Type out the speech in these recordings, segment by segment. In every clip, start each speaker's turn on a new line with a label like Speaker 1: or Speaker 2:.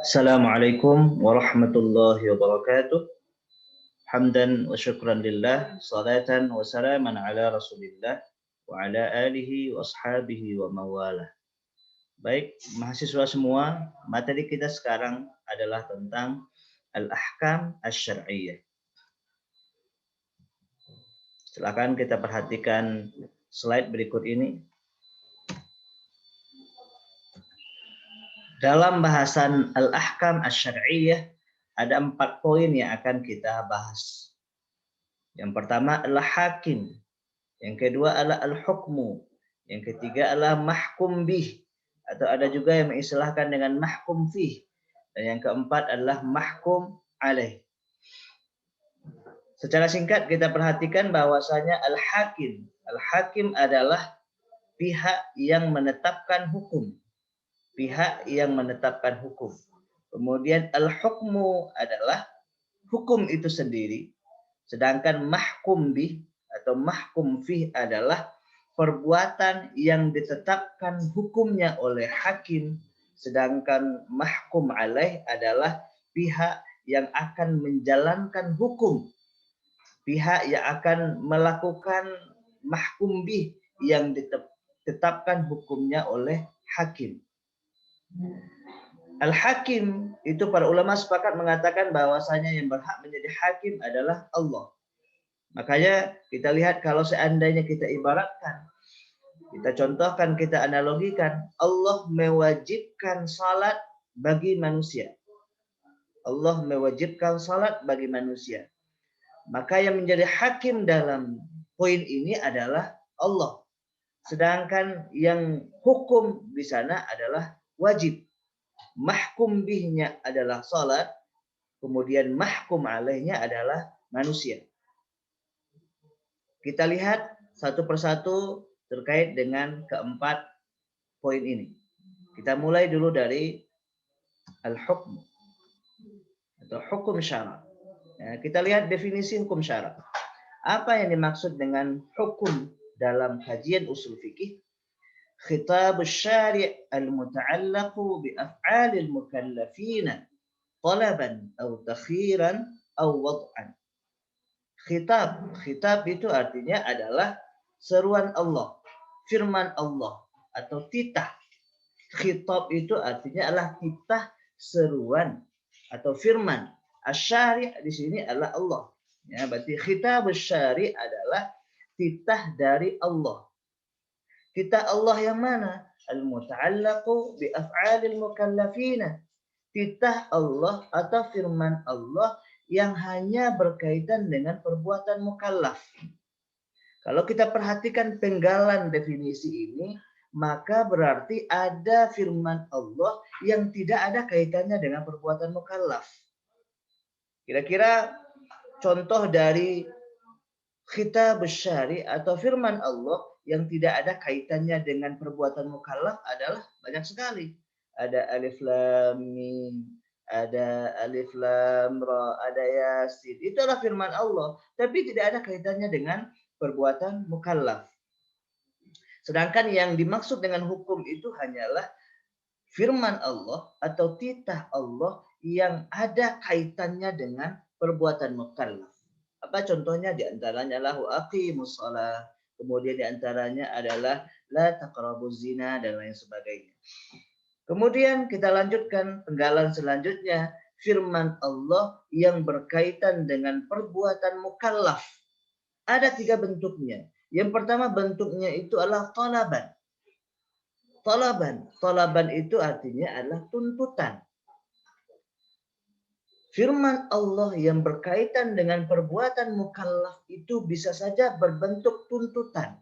Speaker 1: Assalamualaikum warahmatullahi wabarakatuh. Hamdan wa syukran lillah, salatan wa salaman ala rasulillah, wa ala alihi wa ashabihi wa mawalah. Baik, mahasiswa semua, materi kita sekarang adalah tentang al-ahkam asy-syar'iyyah. Silakan kita perhatikan slide berikut ini. Dalam bahasan al-ahkam asy-syar'iyyah ada 4 poin yang akan kita bahas. Yang pertama adalah hakim, yang kedua adalah al-hukmu, yang ketiga adalah mahkum bih, atau ada juga yang mengistilahkan dengan mahkum fih, dan yang keempat adalah mahkum alaih. Secara singkat kita perhatikan bahwasanya al-hakim adalah pihak yang menetapkan hukum. Pihak yang menetapkan hukum. Kemudian al-hukmu adalah hukum itu sendiri. Sedangkan mahkum bih atau mahkum fih adalah perbuatan yang ditetapkan hukumnya oleh hakim. Sedangkan mahkum alaih adalah pihak yang akan menjalankan hukum. Pihak yang akan melakukan mahkum bih yang ditetapkan hukumnya oleh hakim. Al-hakim itu para ulama sepakat mengatakan bahwasanya yang berhak menjadi hakim adalah Allah. Makanya kita lihat kalau seandainya kita ibaratkan, kita contohkan, kita analogikan, Allah mewajibkan salat bagi manusia. Allah mewajibkan salat bagi manusia. Maka yang menjadi hakim dalam poin ini adalah Allah. Sedangkan yang hukum di sana adalah wajib. Mahkum bihnya adalah salat, kemudian mahkum alaihnya adalah manusia. Kita lihat satu persatu terkait dengan keempat poin ini. Kita mulai dulu dari al-hukm atau hukum syara'. Ya, kita lihat definisi hukum syara'. Apa yang dimaksud dengan hukum dalam kajian usul fikih? خطاب الشارع المتعلق بأفعال المكلفين طلبا أو تخييرا أو وضعا. Khitab itu artinya adalah seruan Allah, firman Allah atau titah. Khitab itu artinya adalah titah, seruan atau firman. Asy-syari' di sini adalah Allah. Ya, berarti khitab asy-syari' adalah titah dari Allah. Titah Allah yang mana? Al-muta'allaqu bi af'alil mukallafina. Titah Allah atau firman Allah yang hanya berkaitan dengan perbuatan mukallaf. Kalau kita perhatikan penggalan definisi ini, maka berarti ada firman Allah yang tidak ada kaitannya dengan perbuatan mukallaf. Kira-kira contoh dari khitab syari' atau firman Allah yang tidak ada kaitannya dengan perbuatan mukallaf adalah banyak sekali. Ada alif lam mim, ada alif lam ra, ada yasin. Itu adalah firman Allah, tapi tidak ada kaitannya dengan perbuatan mukallaf. Sedangkan yang dimaksud dengan hukum itu hanyalah firman Allah atau titah Allah yang ada kaitannya dengan perbuatan mukallaf. Apa contohnya? Di antaranya lahu aqimus shalah. Kemudian diantaranya adalah la taqrabuz zina dan lain sebagainya. Kemudian kita lanjutkan penggalan selanjutnya, firman Allah yang berkaitan dengan perbuatan mukallaf. Ada 3 bentuknya. Yang pertama bentuknya itu adalah talaban. Talaban itu artinya adalah tuntutan. Firman Allah yang berkaitan dengan perbuatan mukallaf itu bisa saja berbentuk tuntutan,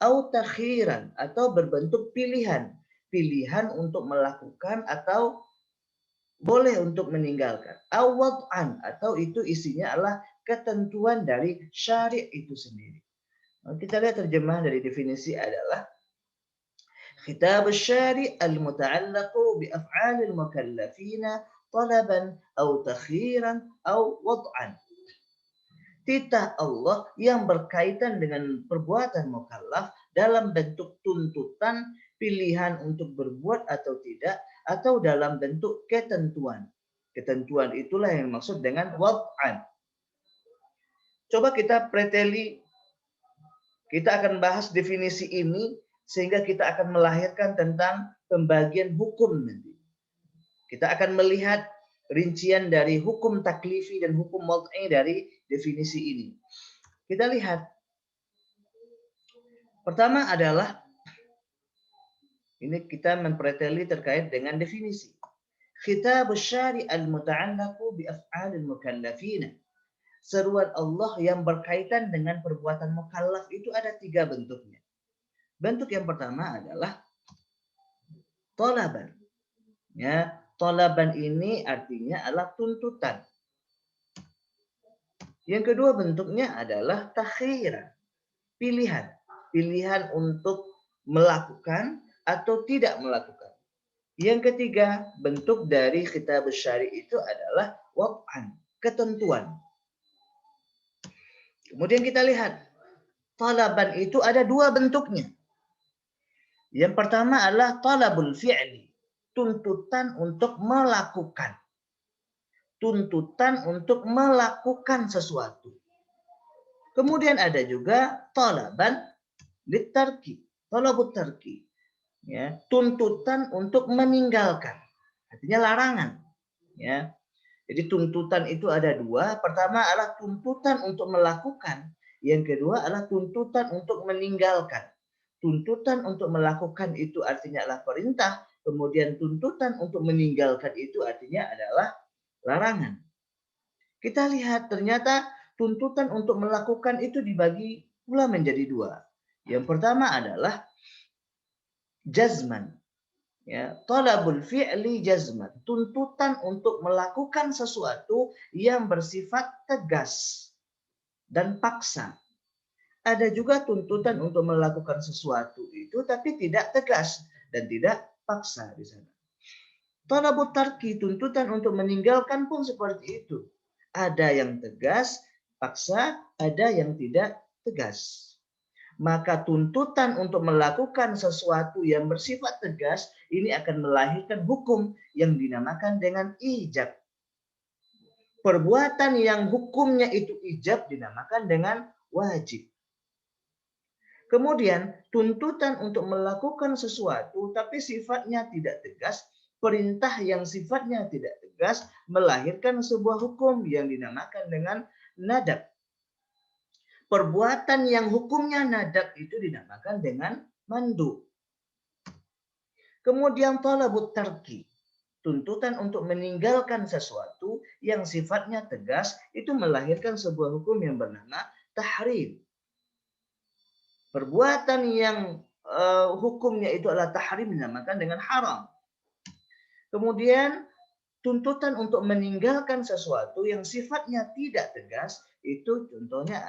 Speaker 1: au takhiran, atau berbentuk pilihan. Pilihan untuk melakukan atau boleh untuk meninggalkan. Au wad'an, atau itu isinya adalah ketentuan dari syari' itu sendiri. Nah, kita lihat terjemahan dari definisi adalah khitab syari' al-muta'allaqu bi af'alil mukallafina talaban atau takhiran atau wad'an. Titah Allah yang berkaitan dengan perbuatan mukallaf dalam bentuk tuntutan, pilihan untuk berbuat atau tidak, atau dalam bentuk ketentuan. Ketentuan itulah yang maksud dengan wad'an. Coba kita preteli, kita akan bahas definisi ini sehingga kita akan melahirkan tentang pembagian hukum nanti. Kita akan melihat rincian dari hukum taklifi dan hukum wad'i dari definisi ini. Kita lihat. Pertama adalah ini kita mempreteli terkait dengan definisi. Khitab syari' al-muta'allaqu bi af'alil mukallafina. Seruan Allah yang berkaitan dengan perbuatan mukallaf itu ada 3 bentuknya. Bentuk yang pertama adalah talaban. Ya, talaban ini artinya adalah tuntutan. Yang kedua bentuknya adalah takhiran, pilihan. Pilihan untuk melakukan atau tidak melakukan. Yang ketiga, bentuk dari khitab syari' itu adalah wad'an, ketentuan. Kemudian kita lihat, talaban itu ada 2 bentuknya. Yang pertama adalah talabul fi'li, tuntutan untuk melakukan. Tuntutan untuk melakukan sesuatu. Kemudian ada juga talaban litarki, talabut tarki. Ya, tuntutan untuk meninggalkan. Artinya larangan. Ya. Jadi tuntutan itu ada 2. Pertama adalah tuntutan untuk melakukan. Yang kedua adalah tuntutan untuk meninggalkan. Tuntutan untuk melakukan itu artinya adalah perintah. Kemudian tuntutan untuk meninggalkan itu artinya adalah larangan. Kita lihat ternyata tuntutan untuk melakukan itu dibagi pula menjadi 2. Yang pertama adalah jazman. Ya, talabul fi'li jazman, tuntutan untuk melakukan sesuatu yang bersifat tegas dan paksa. Ada juga tuntutan untuk melakukan sesuatu itu tapi tidak tegas dan tidak paksa di sana. Talabut tarki, tuntutan untuk meninggalkan pun seperti itu. Ada yang tegas, paksa, ada yang tidak tegas. Maka tuntutan untuk melakukan sesuatu yang bersifat tegas ini akan melahirkan hukum yang dinamakan dengan ijab. Perbuatan yang hukumnya itu ijab dinamakan dengan wajib. Kemudian tuntutan untuk melakukan sesuatu tapi sifatnya tidak tegas, perintah yang sifatnya tidak tegas melahirkan sebuah hukum yang dinamakan dengan nadab. Perbuatan yang hukumnya nadab itu dinamakan dengan mandu. Kemudian talabut tarki, tuntutan untuk meninggalkan sesuatu yang sifatnya tegas itu melahirkan sebuah hukum yang bernama tahrim. Perbuatan yang hukumnya itu adalah tahrim dinamakan dengan haram. Kemudian tuntutan untuk meninggalkan sesuatu yang sifatnya tidak tegas itu contohnya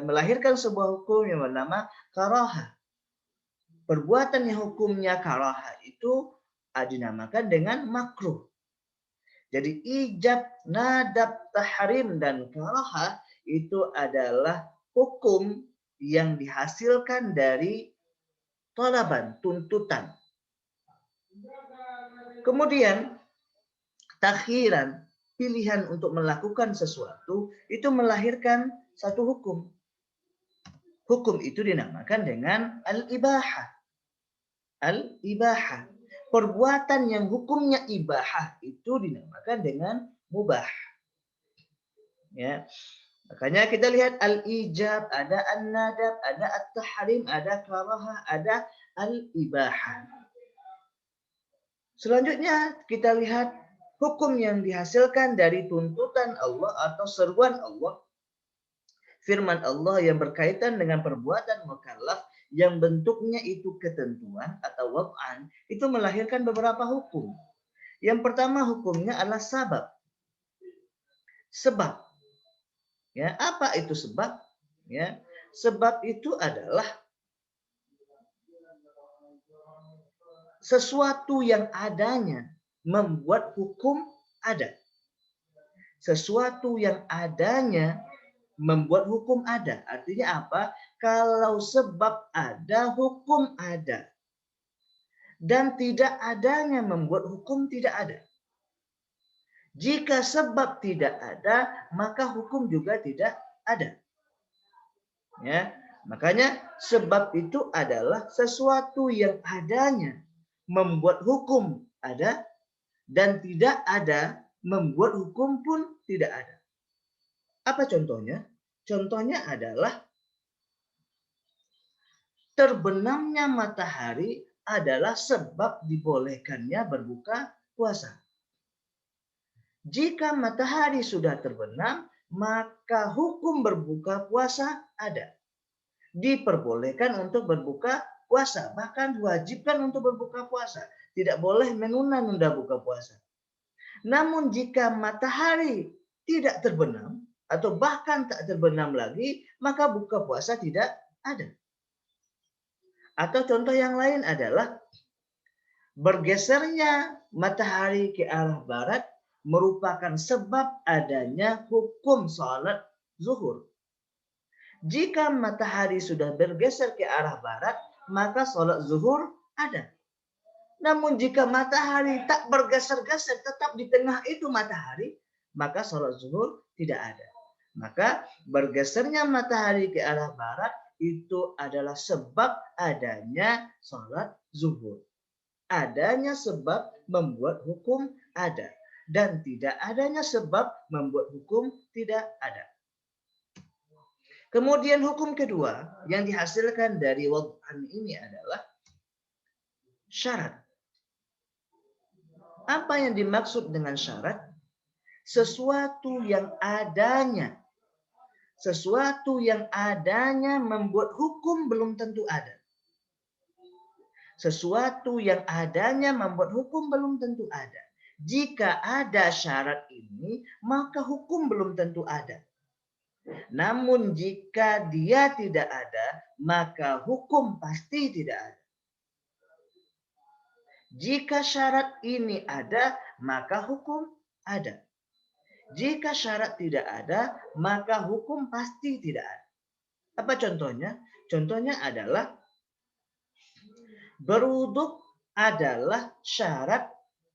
Speaker 1: melahirkan sebuah hukum yang bernama karahah. Perbuatan yang hukumnya karahah itu dinamakan dengan makruh. Jadi ijab, nadab, tahrim dan karahah itu adalah hukum yang dihasilkan dari talaban, tuntutan. Kemudian takhiran, pilihan untuk melakukan sesuatu itu melahirkan satu hukum. Hukum itu dinamakan dengan al-ibahah. Al-ibahah. Perbuatan yang hukumnya ibahah itu dinamakan dengan mubah. Ya. Makanya kita lihat al-ijab, ada an-nadab, ada at-tahrim, ada karahah, ada al-ibahah. Selanjutnya kita lihat hukum yang dihasilkan dari tuntutan Allah atau seruan Allah. Firman Allah yang berkaitan dengan perbuatan mukallaf yang bentuknya itu ketentuan atau wad'an itu melahirkan beberapa hukum. Yang pertama hukumnya adalah sabab. Sebab. Ya, apa itu sebab? Ya, sebab itu adalah sesuatu yang adanya membuat hukum ada. Sesuatu yang adanya membuat hukum ada. Artinya apa? Kalau sebab ada, hukum ada. dan tidak adanya membuat hukum tidak ada. Jika sebab tidak ada, maka hukum juga tidak ada. Ya, makanya sebab itu adalah sesuatu yang adanya membuat hukum ada, dan tidak ada membuat hukum pun tidak ada. Apa contohnya? Contohnya adalah terbenamnya matahari adalah sebab dibolehkannya berbuka puasa. Jika matahari sudah terbenam, maka hukum berbuka puasa ada. Diperbolehkan untuk berbuka puasa, bahkan diwajibkan untuk berbuka puasa. Tidak boleh menunda-nunda buka puasa. Namun jika matahari tidak terbenam atau bahkan tak terbenam lagi, maka buka puasa tidak ada. Atau contoh yang lain adalah bergesernya matahari ke arah barat merupakan sebab adanya hukum sholat zuhur. Jika matahari sudah bergeser ke arah barat, maka sholat zuhur ada. Namun jika matahari tak bergeser-geser, tetap di tengah itu matahari, maka sholat zuhur tidak ada. Maka bergesernya matahari ke arah barat itu adalah sebab adanya sholat zuhur. Adanya sebab membuat hukum ada. Dan tidak adanya sebab membuat hukum tidak ada. Kemudian hukum kedua yang dihasilkan dari wad'an ini adalah syarat. Apa yang dimaksud dengan syarat? Sesuatu yang adanya. Sesuatu yang adanya membuat hukum belum tentu ada. Sesuatu yang adanya membuat hukum belum tentu ada. Jika ada syarat ini, maka hukum belum tentu ada. Namun jika dia tidak ada, maka hukum pasti tidak ada. Jika syarat ini ada, maka hukum ada. Jika syarat tidak ada, maka hukum pasti tidak ada. Apa contohnya? Contohnya adalah berwuduk adalah syarat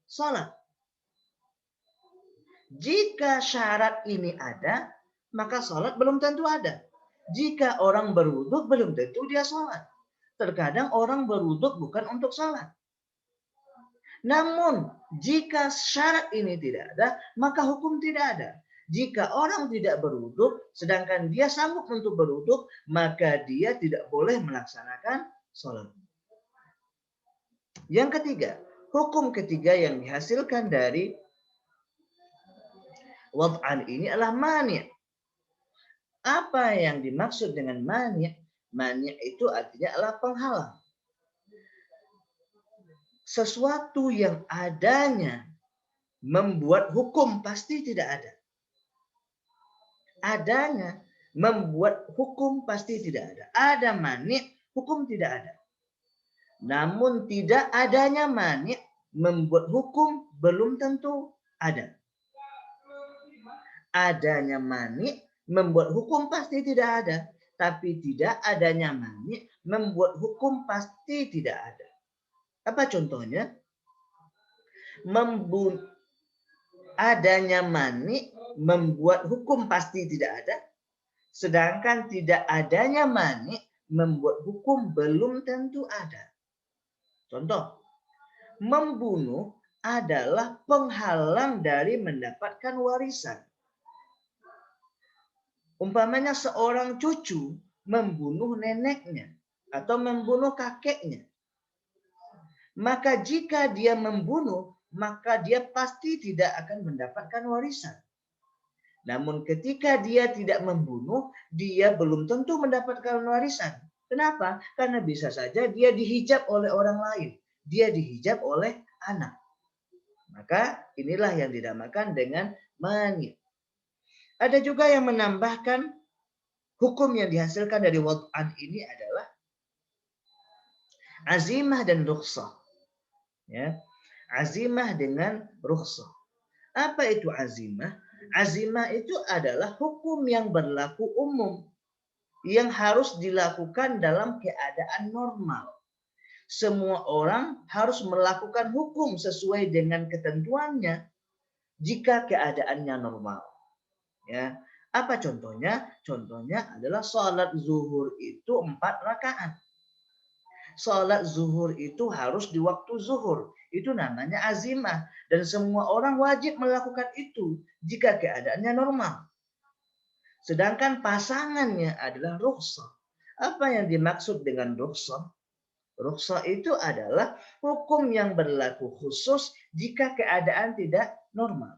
Speaker 1: sholat. Jika syarat ini ada, maka sholat belum tentu ada. Jika orang berwuduk, belum tentu dia sholat. Terkadang orang berwuduk bukan untuk sholat. Namun, jika syarat ini tidak ada, maka hukum tidak ada. Jika orang tidak berwuduk, sedangkan dia sanggup untuk berwuduk, maka dia tidak boleh melaksanakan sholat. Yang ketiga, hukum ketiga yang dihasilkan dari wad'an ini adalah mani'. Apa yang dimaksud dengan mani'? Mani' itu artinya adalah penghalang. Sesuatu yang adanya membuat hukum pasti tidak ada. Adanya membuat hukum pasti tidak ada. Ada mani', hukum tidak ada. Namun tidak adanya mani' membuat hukum belum tentu ada. Adanya mani' membuat hukum pasti tidak ada. Tapi tidak adanya mani' membuat hukum pasti tidak ada. Apa contohnya? Adanya mani' membuat hukum pasti tidak ada. Sedangkan tidak adanya mani' membuat hukum belum tentu ada. Contoh, membunuh adalah penghalang dari mendapatkan warisan. Umpamanya seorang cucu membunuh neneknya atau membunuh kakeknya. Maka jika dia membunuh, maka dia pasti tidak akan mendapatkan warisan. Namun ketika dia tidak membunuh, dia belum tentu mendapatkan warisan. Kenapa? Karena bisa saja dia dihijab oleh orang lain. Dia dihijab oleh anak. Maka inilah yang dinamakan dengan mani'. Ada juga yang menambahkan hukum yang dihasilkan dari wad'an ini adalah azimah dan rukhsah. Ya, azimah dengan rukhsah. Apa itu azimah? Azimah itu adalah hukum yang berlaku umum yang harus dilakukan dalam keadaan normal. semua orang harus melakukan hukum sesuai dengan ketentuannya jika keadaannya normal. Ya, apa contohnya? Contohnya adalah sholat zuhur itu 4 rakaat. Sholat zuhur itu harus di waktu zuhur. Itu namanya azimah. Dan semua orang wajib melakukan itu jika keadaannya normal. Sedangkan pasangannya adalah rukhsah. Apa yang dimaksud dengan rukhsah? Rukhsah itu adalah hukum yang berlaku khusus jika keadaan tidak normal.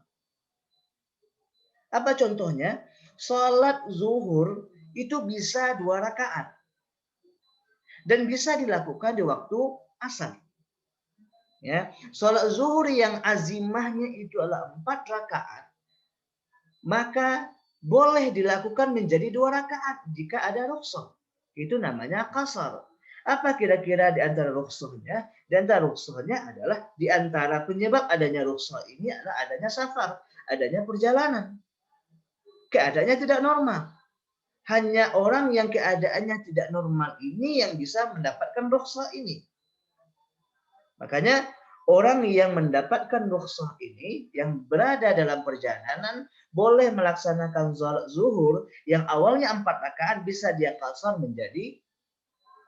Speaker 1: Apa contohnya? Sholat zuhur itu bisa 2 rakaat. Dan bisa dilakukan di waktu asar. Ya, sholat zuhur yang azimahnya itu adalah 4 rakaat, maka boleh dilakukan menjadi 2 rakaat jika ada rukhsah. Itu namanya qasar. Apa kira-kira di antara rukhsahnya? Di antara rukhsahnya adalah di antara penyebab adanya rukhsah ini adalah adanya safar, adanya perjalanan. Keadaannya tidak normal. Hanya orang yang keadaannya tidak normal ini yang bisa mendapatkan rukhsah ini. Makanya orang yang mendapatkan rukhsah ini yang berada dalam perjalanan boleh melaksanakan sholat zuhur yang awalnya 4 rakaat bisa dia qasar menjadi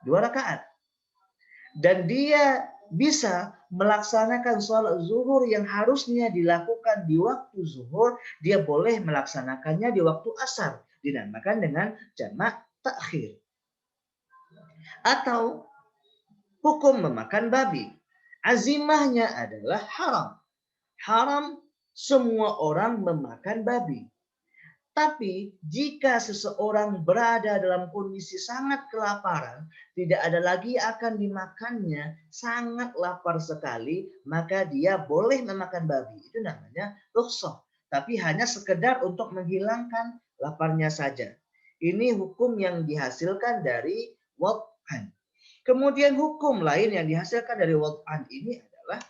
Speaker 1: 2 rakaat. Dan dia bisa melaksanakan sholat zuhur yang harusnya dilakukan di waktu zuhur, dia boleh melaksanakannya di waktu asar. Dinamakan dengan jamak takhir. Atau hukum memakan babi. Azimahnya adalah haram. Haram semua orang memakan babi. Tapi jika seseorang berada dalam kondisi sangat kelaparan, tidak ada lagi akan dimakannya, sangat lapar sekali, maka dia boleh memakan babi. Itu namanya rukhsah. Tapi hanya sekedar untuk menghilangkan laparnya saja. Ini hukum yang dihasilkan dari wad'an. Kemudian hukum lain yang dihasilkan dari wad'an ini adalah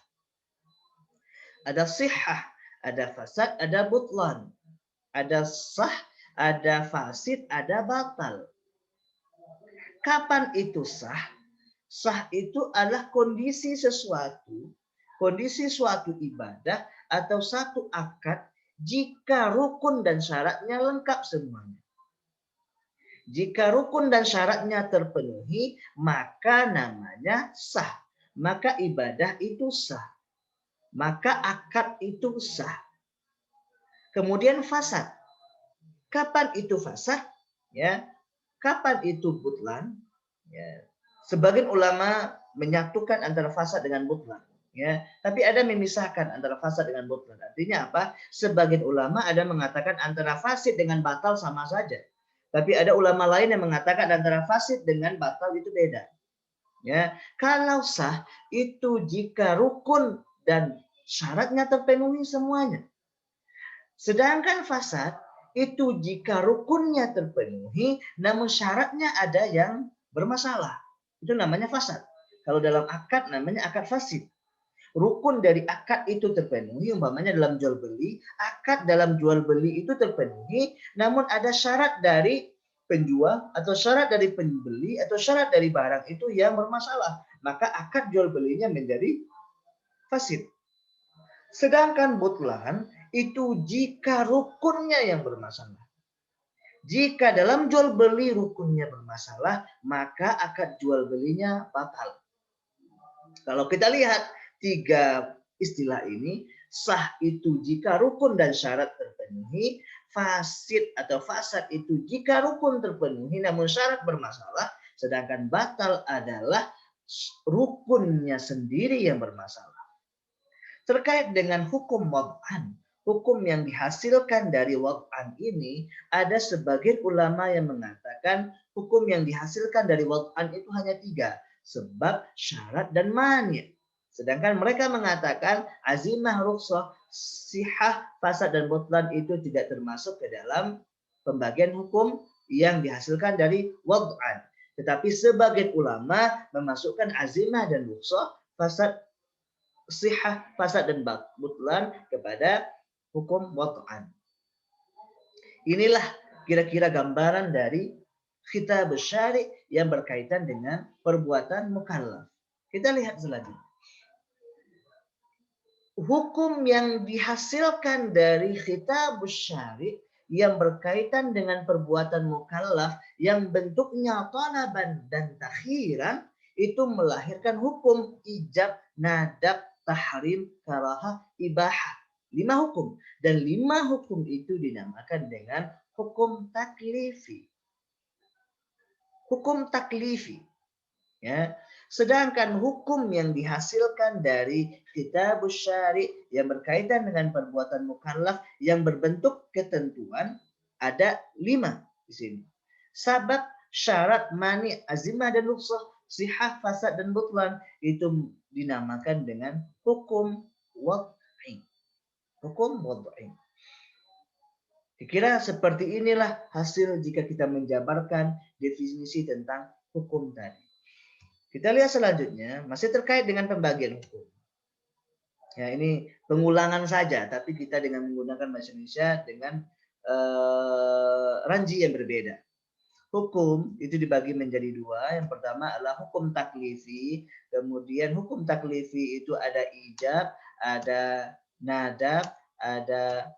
Speaker 1: ada sihah, ada fasad, ada butlan. Ada sah, ada fasid, ada batal. Kapan itu sah? Sah itu adalah kondisi sesuatu, kondisi suatu ibadah atau satu akad jika rukun dan syaratnya lengkap semuanya. Jika rukun dan syaratnya terpenuhi, maka namanya sah. Maka ibadah itu sah. Maka akad itu sah. Kemudian fasad. Kapan itu fasad? Ya, kapan itu butlan? Ya, sebagian ulama menyatukan antara fasad dengan butlan. Ya, tapi ada memisahkan antara fasad dengan butlan. Artinya apa? Sebagian ulama ada mengatakan antara fasid dengan batal sama saja. Tapi ada ulama lain yang mengatakan antara fasid dengan batal itu beda. Ya, kalau sah itu jika rukun dan syaratnya terpenuhi semuanya. Sedangkan fasad itu jika rukunnya terpenuhi namun syaratnya ada yang bermasalah. Itu namanya fasad. Kalau dalam akad namanya akad fasid. Rukun dari akad itu terpenuhi, umpamanya dalam jual beli, akad dalam jual beli itu terpenuhi, namun ada syarat dari penjual atau syarat dari pembeli atau syarat dari barang itu yang bermasalah. Maka akad jual belinya menjadi fasid. Sedangkan butlan itu jika rukunnya yang bermasalah. Jika dalam jual beli rukunnya bermasalah, maka akad jual belinya batal. Kalau kita lihat 3 istilah ini, sah itu jika rukun dan syarat terpenuhi, fasid atau fasad itu jika rukun terpenuhi namun syarat bermasalah, sedangkan batal adalah rukunnya sendiri yang bermasalah. Terkait dengan hukum wad'an, hukum yang dihasilkan dari wad'an ini, ada sebagian ulama yang mengatakan hukum yang dihasilkan dari wad'an itu hanya 3, sebab, syarat, dan mani'. Sedangkan mereka mengatakan azimah, rukhsah, sihah, fasad, dan butlan itu tidak termasuk ke dalam pembagian hukum yang dihasilkan dari wad'an. Tetapi sebagian ulama memasukkan azimah dan rukhsah, fasad, sihah, fasad, dan butlan kepada hukum wad'an. Inilah kira-kira gambaran dari kitab syari' yang berkaitan dengan perbuatan mukallaf. Kita lihat selanjutnya. Hukum yang dihasilkan dari khitabus syari' yang berkaitan dengan perbuatan mukallaf yang bentuknya talaban dan takhiran itu melahirkan hukum ijab, nadab, tahrim, karahah, ibahah. 5 hukum. Dan 5 hukum itu dinamakan dengan hukum taklifi. Hukum taklifi. Ya. Sedangkan hukum yang dihasilkan dari kitabus syari' yang berkaitan dengan perbuatan mukallaf yang berbentuk ketentuan ada 5 di sini. Sabab, syarat, mani, azimah dan rukhsah, sihah, fasad dan butlan itu dinamakan dengan hukum wad'i. Hukum wad'i. Dikira seperti inilah hasil jika kita menjabarkan definisi tentang hukum tadi. Kita lihat selanjutnya, masih terkait dengan pembagian hukum. Ya, ini pengulangan saja, tapi kita dengan menggunakan bahasa Indonesia dengan ranji yang berbeda. Hukum itu dibagi menjadi 2. Yang pertama adalah hukum taklifi. Kemudian hukum taklifi itu ada ijab, ada nadab, ada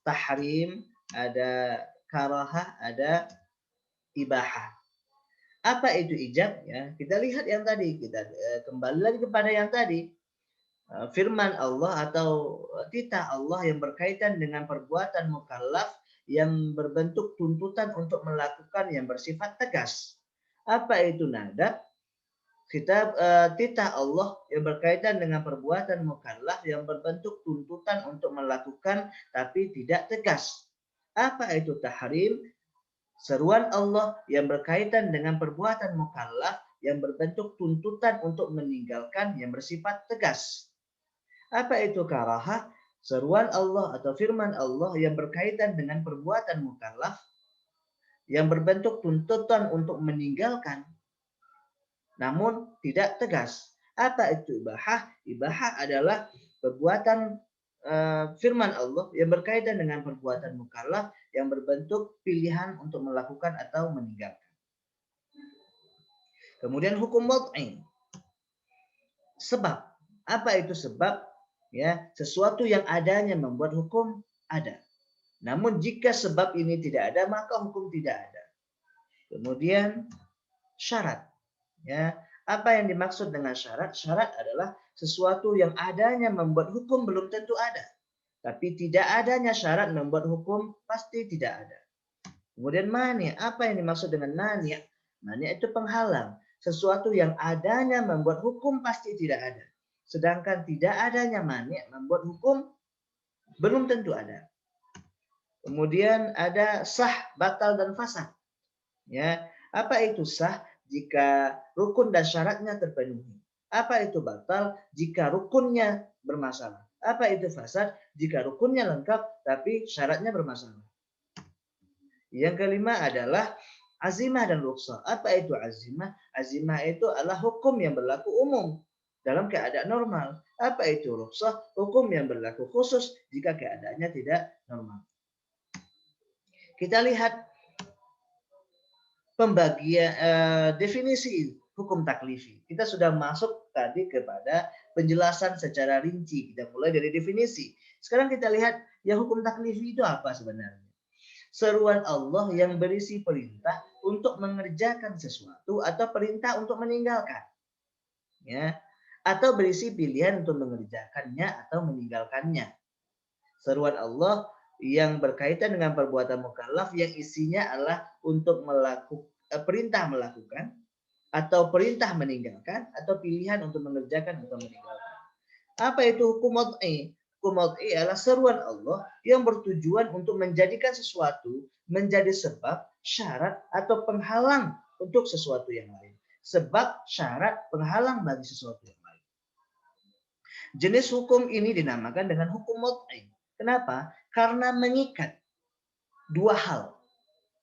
Speaker 1: tahrim, ada karahah, ada ibahah. Apa itu ijab? Ya, kita lihat yang tadi. Kita kembali lagi kepada yang tadi. Firman Allah atau titah Allah yang berkaitan dengan perbuatan mukallaf yang berbentuk tuntutan untuk melakukan yang bersifat tegas. Apa itu nadab? Titah Allah yang berkaitan dengan perbuatan mukallaf yang berbentuk tuntutan untuk melakukan tapi tidak tegas. Apa itu tahrim? Seruan Allah yang berkaitan dengan perbuatan mukallaf yang berbentuk tuntutan untuk meninggalkan yang bersifat tegas. Apa itu karahah? Seruan Allah atau firman Allah yang berkaitan dengan perbuatan mukallaf yang berbentuk tuntutan untuk meninggalkan namun tidak tegas. Apa itu ibahah? Ibahah adalah perbuatan firman Allah yang berkaitan dengan perbuatan mukallaf yang berbentuk pilihan untuk melakukan atau meninggalkan. Kemudian hukum wad'i. Sebab. Apa itu sebab? Ya, sesuatu yang adanya membuat hukum ada. Namun jika sebab ini tidak ada, maka hukum tidak ada. Kemudian syarat. Ya, apa yang dimaksud dengan syarat? Syarat adalah sesuatu yang adanya membuat hukum belum tentu ada. Tapi tidak adanya syarat membuat hukum pasti tidak ada. Kemudian mani. Apa yang dimaksud dengan mani? Mani itu penghalang. Sesuatu yang adanya membuat hukum pasti tidak ada. Sedangkan tidak adanya mani membuat hukum belum tentu ada. Kemudian ada sah, batal, dan fasad. Ya, apa itu sah? Jika rukun dan syaratnya terpenuhi. Apa itu batal? Jika rukunnya bermasalah. Apa itu fasad? Jika rukunnya lengkap tapi syaratnya bermasalah. Yang kelima adalah azimah dan rukhsah. Apa itu azimah? Azimah itu adalah hukum yang berlaku umum dalam keadaan normal. Apa itu rukhsah? Hukum yang berlaku khusus jika keadaannya tidak normal. Kita lihat pembagian definisi hukum taklifi. Kita sudah masuk tadi kepada penjelasan secara rinci. Kita mulai dari definisi. Sekarang kita lihat yang hukum taklifi itu apa sebenarnya. Seruan Allah yang berisi perintah untuk mengerjakan sesuatu atau perintah untuk meninggalkan. Ya, atau berisi pilihan untuk mengerjakannya atau meninggalkannya. Seruan Allah yang berkaitan dengan perbuatan mukallaf yang isinya adalah untuk melakukan perintah melakukan atau perintah meninggalkan atau pilihan untuk mengerjakan atau meninggalkan. Apa itu hukum wad'i? Hukum wad'i adalah seruan Allah yang bertujuan untuk menjadikan sesuatu menjadi sebab, syarat atau penghalang untuk sesuatu yang lain. Sebab, syarat, penghalang bagi sesuatu yang lain. Jenis hukum ini dinamakan dengan hukum wad'i. Kenapa? Karena mengikat 2 hal.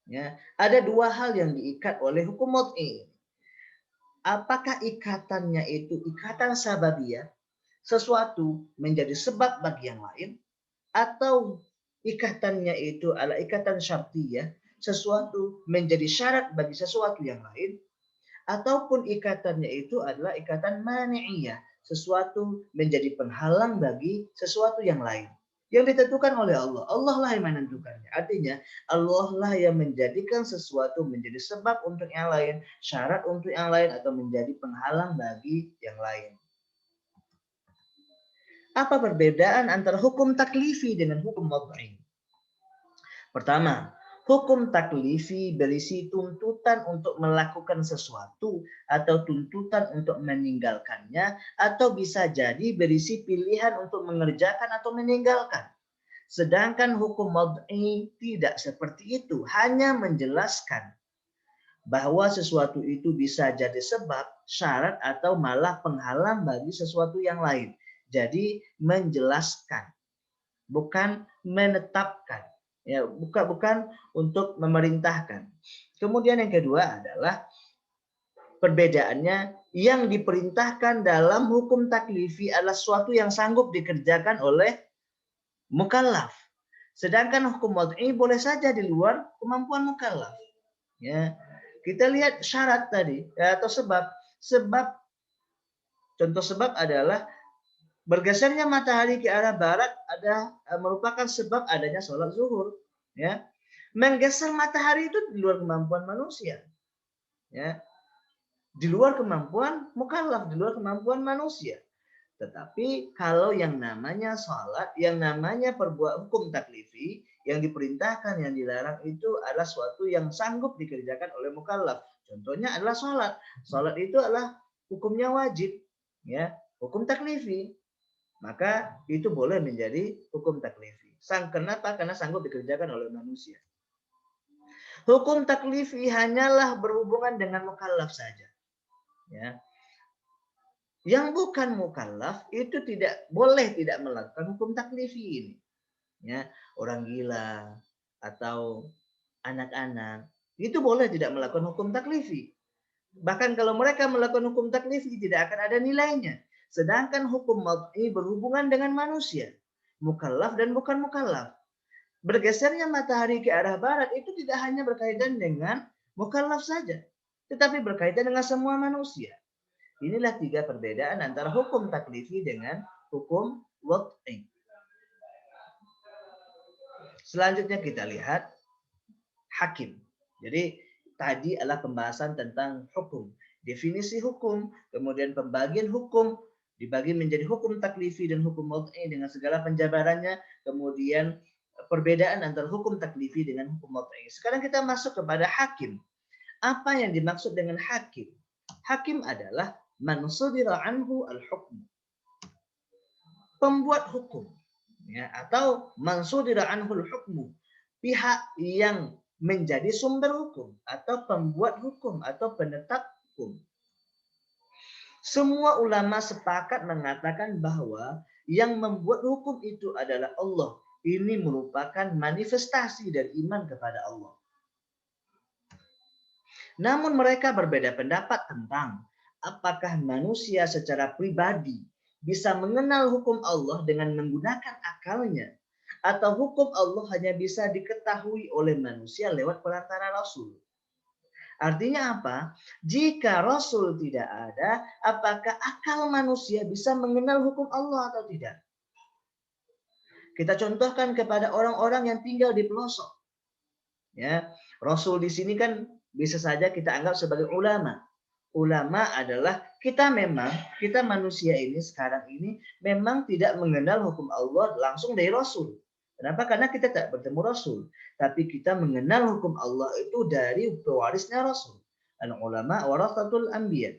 Speaker 1: Ya, ada 2 hal yang diikat oleh hukum wad'i. Apakah ikatannya itu ikatan sababiyah, sesuatu menjadi sebab bagi yang lain, atau ikatannya itu adalah ikatan syartiyah, sesuatu menjadi syarat bagi sesuatu yang lain, ataupun ikatannya itu adalah ikatan mani'iyah, sesuatu menjadi penghalang bagi sesuatu yang lain yang ditentukan oleh Allah. Allah lah yang menentukannya. Artinya Allah lah yang menjadikan sesuatu menjadi sebab untuk yang lain, syarat untuk yang lain, atau menjadi penghalang bagi yang lain. Apa perbedaan antara hukum taklifi dengan hukum wad'i? Pertama, hukum taklifi berisi tuntutan untuk melakukan sesuatu atau tuntutan untuk meninggalkannya, atau bisa jadi berisi pilihan untuk mengerjakan atau meninggalkan. Sedangkan hukum wad'i tidak seperti itu, hanya menjelaskan bahwa sesuatu itu bisa jadi sebab, syarat, atau malah penghalang bagi sesuatu yang lain. Jadi menjelaskan, bukan menetapkan. Ya, bukan untuk memerintahkan. Kemudian yang kedua adalah perbedaannya, yang diperintahkan dalam hukum taklifi adalah sesuatu yang sanggup dikerjakan oleh mukallaf. Sedangkan hukum wad'i boleh saja di luar kemampuan mukallaf. Ya. Kita lihat syarat tadi, ya, atau sebab. Contoh sebab adalah bergesernya matahari ke arah barat merupakan sebab adanya sholat zuhur. Ya. Menggeser matahari itu di luar kemampuan manusia. Ya. Di luar kemampuan mukallaf, di luar kemampuan manusia. Tetapi kalau yang namanya sholat, yang namanya perbuatan hukum taklifi, yang diperintahkan, yang dilarang itu adalah suatu yang sanggup dikerjakan oleh mukallaf. Contohnya adalah sholat. Sholat itu adalah hukumnya wajib, ya, hukum taklifi. Maka itu boleh menjadi hukum taklifi. Kenapa? Karena sanggup dikerjakan oleh manusia. Hukum taklifi hanyalah berhubungan dengan mukallaf saja. Ya. Yang bukan mukallaf itu tidak boleh tidak melakukan hukum taklifi ini. Ya, orang gila atau anak-anak itu boleh tidak melakukan hukum taklifi. Bahkan kalau mereka melakukan hukum taklifi tidak akan ada nilainya. Sedangkan hukum wad'i berhubungan dengan manusia, mukallaf dan bukan mukallaf. Bergesernya matahari ke arah barat itu tidak hanya berkaitan dengan mukallaf saja, tetapi berkaitan dengan semua manusia. Inilah 3 perbedaan antara hukum taklifi dengan hukum wad'i. Selanjutnya kita lihat hakim. Jadi tadi adalah pembahasan tentang hukum. Definisi hukum, kemudian pembagian hukum, dibagi menjadi hukum taklifi dan hukum wad'i dengan segala penjabarannya, kemudian perbedaan antara hukum taklifi dengan hukum wad'i. Sekarang kita masuk kepada hakim. Apa yang dimaksud dengan hakim? Hakim adalah man sudira anhu al-hukm. Pembuat hukum, ya, atau man sudira anhu al-hukmu, pihak yang menjadi sumber hukum atau pembuat hukum atau penetap hukum. Semua ulama sepakat mengatakan bahwa yang membuat hukum itu adalah Allah. Ini merupakan manifestasi dari iman kepada Allah. Namun mereka berbeda pendapat tentang apakah manusia secara pribadi bisa mengenal hukum Allah dengan menggunakan akalnya, atau hukum Allah hanya bisa diketahui oleh manusia lewat perantara Rasul. Artinya apa? Jika Rasul tidak ada, apakah akal manusia bisa mengenal hukum Allah atau tidak? Kita contohkan kepada orang-orang yang tinggal di pelosok. Ya, Rasul di sini kan bisa saja kita anggap sebagai ulama. Ulama adalah kita manusia ini sekarang ini memang tidak mengenal hukum Allah langsung dari Rasul. Kenapa? Karena kita tak bertemu Rasul. Tapi kita mengenal hukum Allah itu dari pewarisnya Rasul. Al-ulama warathatul anbiya.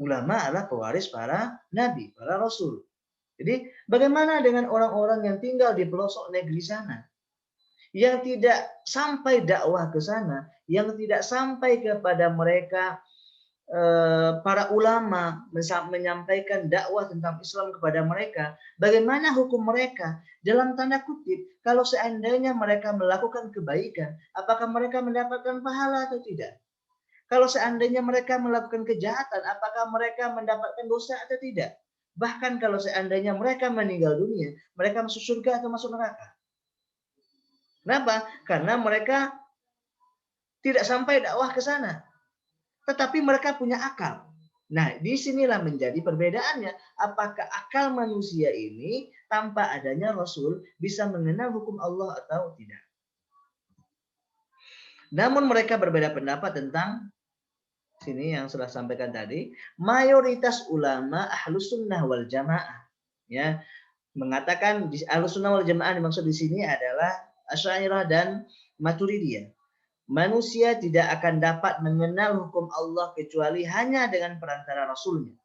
Speaker 1: Ulama adalah pewaris para nabi, para rasul. Jadi bagaimana dengan orang-orang yang tinggal di pelosok negeri sana? Yang tidak sampai dakwah ke sana, yang tidak sampai kepada mereka para ulama menyampaikan dakwah tentang Islam kepada mereka, bagaimana hukum mereka? Dalam tanda kutip, kalau seandainya mereka melakukan kebaikan, apakah mereka mendapatkan pahala atau tidak? Kalau seandainya mereka melakukan kejahatan, apakah mereka mendapatkan dosa atau tidak? Bahkan kalau seandainya mereka meninggal dunia, mereka masuk surga atau masuk neraka? Kenapa? Karena mereka tidak sampai dakwah ke sana. tetapi mereka punya akal. Nah, disinilah menjadi perbedaannya. Apakah akal manusia ini tanpa adanya Rasul bisa mengenal hukum Allah atau tidak? Namun mereka berbeda pendapat tentang sini yang sudah sampaikan tadi. Mayoritas ulama Ahlus Sunnah wal Jamaah ya mengatakan di Ahlus Sunnah wal Jamaah dimaksud di sini adalah Asy'ariyah dan Maturidiyah. Manusia tidak akan dapat mengenal hukum Allah kecuali hanya dengan perantara Rasulnya.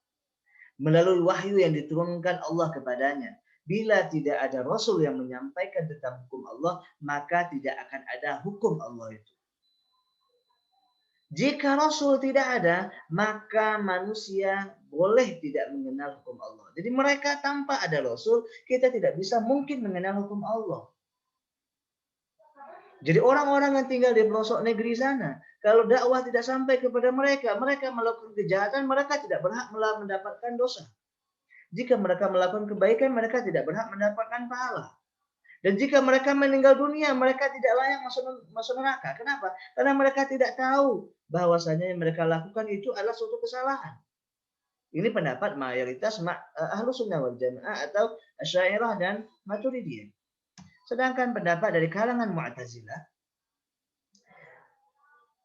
Speaker 1: Melalui wahyu yang diturunkan Allah kepadanya. Bila tidak ada Rasul yang menyampaikan tentang hukum Allah, maka tidak akan ada hukum Allah itu. Jika Rasul tidak ada, maka manusia boleh tidak mengenal hukum Allah. Jadi mereka tanpa ada Rasul, kita tidak bisa mungkin mengenal hukum Allah. Jadi orang-orang yang tinggal di pelosok negeri sana, kalau dakwah tidak sampai kepada mereka, mereka melakukan kejahatan, mereka tidak berhak mendapatkan dosa. Jika mereka melakukan kebaikan, mereka tidak berhak mendapatkan pahala. Dan jika mereka meninggal dunia, mereka tidak layak masuk neraka. Kenapa? Karena mereka tidak tahu bahwasanya yang mereka lakukan itu adalah suatu kesalahan. Ini pendapat mayoritas Ahlus Sunnah wal Jamaah atau Asy'ariyah dan Maturidiyah. Sedangkan pendapat dari kalangan Mu'tazilah,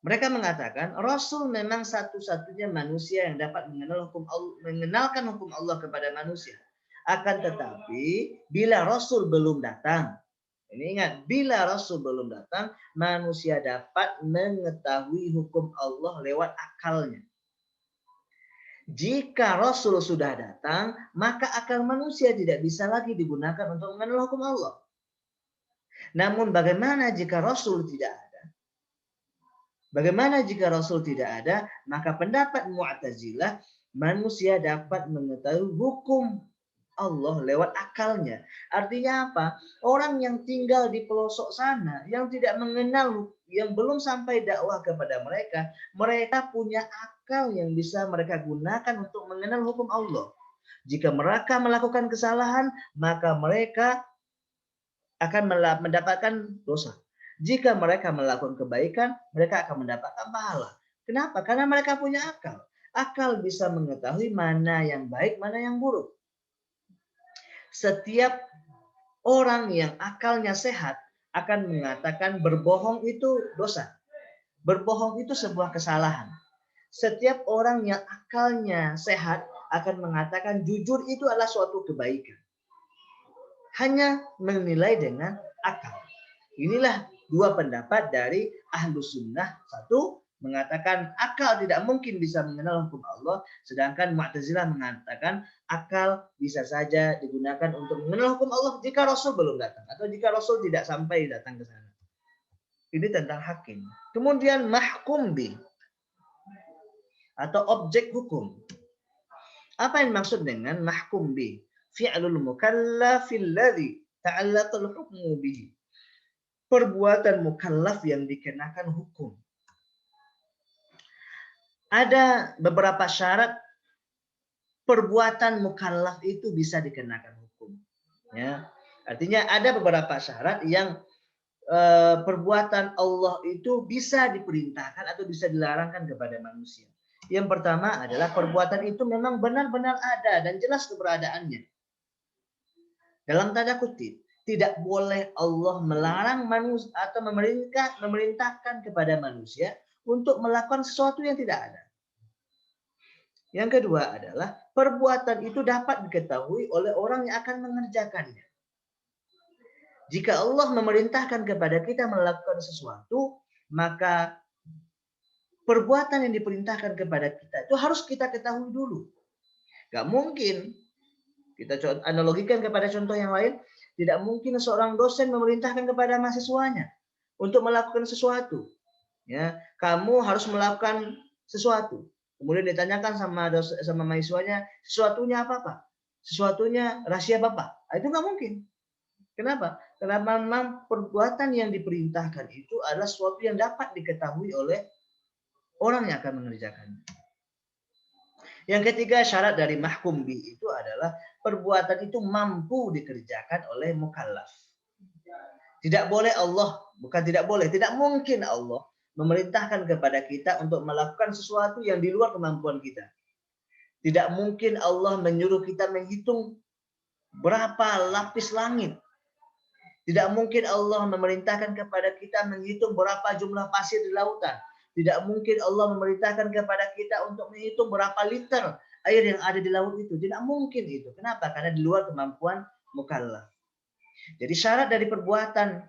Speaker 1: mereka mengatakan Rasul memang satu-satunya manusia yang dapat mengenalkan hukum Allah kepada manusia. Akan tetapi bila Rasul belum datang, ini ingat, bila Rasul belum datang, manusia dapat mengetahui hukum Allah lewat akalnya. Jika Rasul sudah datang, maka akal manusia tidak bisa lagi digunakan untuk mengenal hukum Allah. Namun bagaimana jika Rasul tidak ada? Bagaimana jika Rasul tidak ada? Maka pendapat Mu'tazilah, manusia dapat mengetahui hukum Allah lewat akalnya. Artinya apa? Orang yang tinggal di pelosok sana, yang tidak mengenal, yang belum sampai dakwah kepada mereka, mereka punya akal yang bisa mereka gunakan untuk mengenal hukum Allah. Jika mereka melakukan kesalahan, maka mereka akan mendapatkan dosa. Jika mereka melakukan kebaikan, mereka akan mendapatkan pahala. Kenapa? Karena mereka punya akal. Akal bisa mengetahui mana yang baik, mana yang buruk. Setiap orang yang akalnya sehat akan mengatakan berbohong itu dosa. Berbohong itu sebuah kesalahan. Setiap orang yang akalnya sehat akan mengatakan jujur itu adalah suatu kebaikan. Hanya menilai dengan akal. Inilah dua pendapat dari Ahlus Sunnah. Satu mengatakan akal tidak mungkin bisa mengenal hukum Allah, sedangkan Mu'tazilah mengatakan akal bisa saja digunakan untuk mengenal hukum Allah jika Rasul belum datang atau jika Rasul tidak sampai datang ke sana. Ini tentang hakim. Kemudian mahkum bi atau objek hukum. Apa yang dimaksud dengan mahkum bi? Fi'lul mukallafil ladzi ta'allaqal hukmu bihi. Perbuatan mukallaf yang dikenakan hukum. Ada beberapa syarat perbuatan mukallaf itu bisa dikenakan hukum. Ya, artinya ada beberapa syarat yang perbuatan Allah itu bisa diperintahkan atau bisa dilarangkan kepada manusia. Yang pertama adalah perbuatan itu memang benar-benar ada dan jelas keberadaannya. Dalam tanda kutip, tidak boleh Allah melarang manusia atau memerintahkan kepada manusia untuk melakukan sesuatu yang tidak ada. Yang kedua adalah perbuatan itu dapat diketahui oleh orang yang akan mengerjakannya. Jika Allah memerintahkan kepada kita melakukan sesuatu, maka perbuatan yang diperintahkan kepada kita itu harus kita ketahui dulu. Gak mungkin, kita analogikan kepada contoh yang lain, tidak mungkin seorang dosen memerintahkan kepada mahasiswanya untuk melakukan sesuatu. Ya, kamu harus melakukan sesuatu. Kemudian ditanyakan sama mahasiswanya, sesuatunya apa Pak? Sesuatunya rahasia Bapak. Itu nggak mungkin. Kenapa? Karena memang perbuatan yang diperintahkan itu adalah sesuatu yang dapat diketahui oleh orang yang akan mengerjakannya. Yang ketiga syarat dari mahkum bi itu adalah perbuatan itu mampu dikerjakan oleh mukallaf. Tidak boleh Allah, bukan tidak boleh, tidak mungkin Allah memerintahkan kepada kita untuk melakukan sesuatu yang di luar kemampuan kita. Tidak mungkin Allah menyuruh kita menghitung berapa lapis langit. Tidak mungkin Allah memerintahkan kepada kita menghitung berapa jumlah pasir di lautan. Tidak mungkin Allah memerintahkan kepada kita untuk menghitung berapa liter air yang ada di laut itu. Tidak mungkin itu. Kenapa? Karena di luar kemampuan mukallaf. Jadi syarat dari perbuatan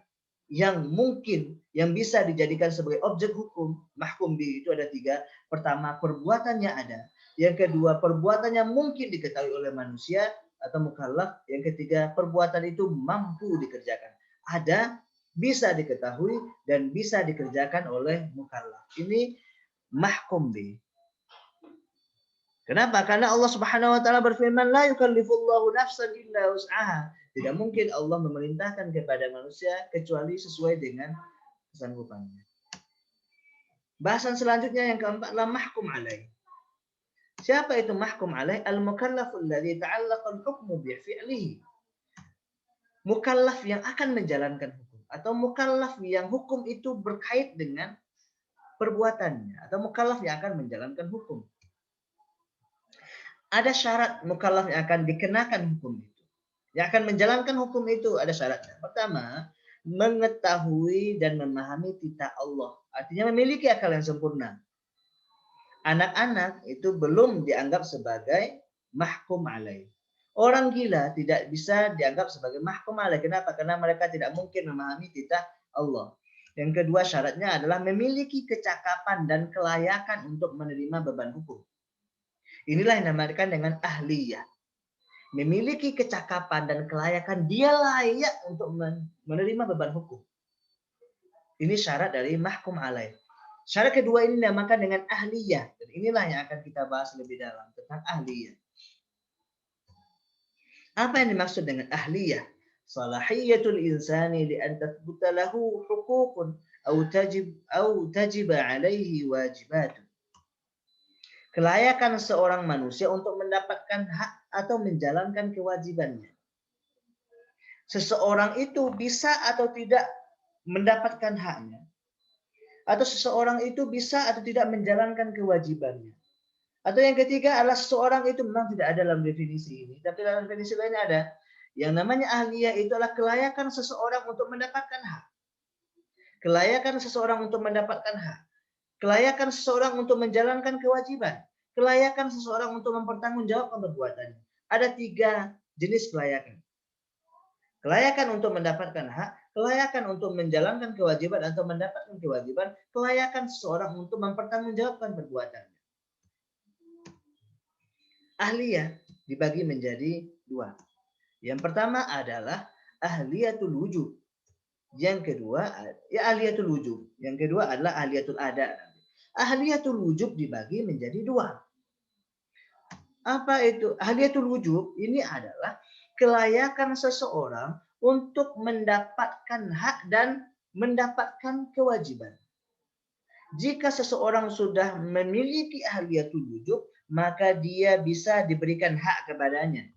Speaker 1: yang mungkin, yang bisa dijadikan sebagai objek hukum, mahkum bi, itu ada 3. Pertama, perbuatannya ada. Yang kedua, perbuatannya mungkin diketahui oleh manusia atau mukallaf. Yang ketiga, perbuatan itu mampu dikerjakan. Ada, bisa diketahui, dan bisa dikerjakan oleh mukallaf. Ini mahkum bi. Kenapa? Karena Allah Subhanahu wa taala berfirman, la yukallifullahu nafsan illa wus'aha. Tidak mungkin Allah memerintahkan kepada manusia kecuali sesuai dengan kesanggupannya. Bahasan selanjutnya yang keempat adalah mahkum alaih. Siapa itu mahkum alaih? Al-mukallaful ladzi ta'allaqa al-hukmu bi fi'lihi. Mukallaf yang akan menjalankan hukum atau mukallaf yang hukum itu berkait dengan perbuatannya atau mukallaf yang akan menjalankan hukum. Ada syarat mukallaf yang akan dikenakan hukum itu. Yang akan menjalankan hukum itu ada syaratnya. Pertama, mengetahui dan memahami titah Allah. Artinya memiliki akal yang sempurna. Anak-anak itu belum dianggap sebagai mahkum alaih. Orang gila tidak bisa dianggap sebagai mahkum alaih. Kenapa? Karena mereka tidak mungkin memahami titah Allah. Yang kedua syaratnya adalah memiliki kecakapan dan kelayakan untuk menerima beban hukum. Inilah yang dinamakan dengan ahliyah. Memiliki kecakapan dan kelayakan, dia layak untuk menerima beban hukum. Ini syarat dari mahkum alaih. Syarat kedua ini dinamakan dengan ahliyah. Dan inilah yang akan kita bahas lebih dalam tentang ahliyah. Apa yang dimaksud dengan ahliyah? Salahiyatul insani li an tathbuta lahu huququn au tajib alaihi wajibatun. Kelayakan seorang manusia untuk mendapatkan hak atau menjalankan kewajibannya. Seseorang itu bisa atau tidak mendapatkan haknya. Atau seseorang itu bisa atau tidak menjalankan kewajibannya. Atau yang ketiga adalah seseorang itu memang tidak ada dalam definisi ini. Tapi dalam definisi lainnya ada. Yang namanya ahliyah itu adalah kelayakan seseorang untuk mendapatkan hak. Kelayakan seseorang untuk mendapatkan hak. Kelayakan seseorang untuk menjalankan kewajiban. Kelayakan seseorang untuk mempertanggungjawabkan perbuatannya. Ada 3 jenis kelayakan. Kelayakan untuk mendapatkan hak, kelayakan untuk menjalankan kewajiban atau mendapatkan kewajiban, kelayakan seseorang untuk mempertanggungjawabkan perbuatannya. Ahliyah dibagi menjadi 2. Yang pertama adalah ahliyatul wujub. Yang kedua, ahliyatul wujub. Yang kedua adalah ahliyatul ada. Ahliyatul wujub dibagi menjadi 2. Apa itu? Ahliyatul wujub ini adalah kelayakan seseorang untuk mendapatkan hak dan mendapatkan kewajiban. Jika seseorang sudah memiliki ahliyatul wujub, maka dia bisa diberikan hak kepadanya.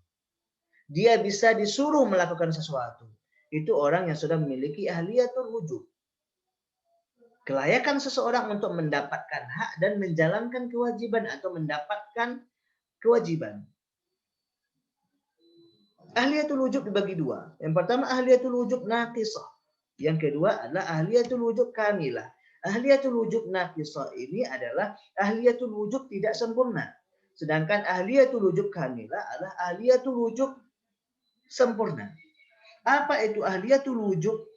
Speaker 1: Dia bisa disuruh melakukan sesuatu. Itu orang yang sudah memiliki ahliyatul wujub. Kelayakan seseorang untuk mendapatkan hak dan menjalankan kewajiban atau mendapatkan kewajiban. Ahliyatul wujub dibagi 2. Yang pertama ahliyatul wujub naqisah. Yang kedua adalah ahliyatul wujub kamilah. Ahliyatul wujub naqisah ini adalah ahliyatul wujub tidak sempurna. Sedangkan ahliyatul wujub kamilah adalah ahliyatul wujub sempurna. Apa itu ahliyatul wujub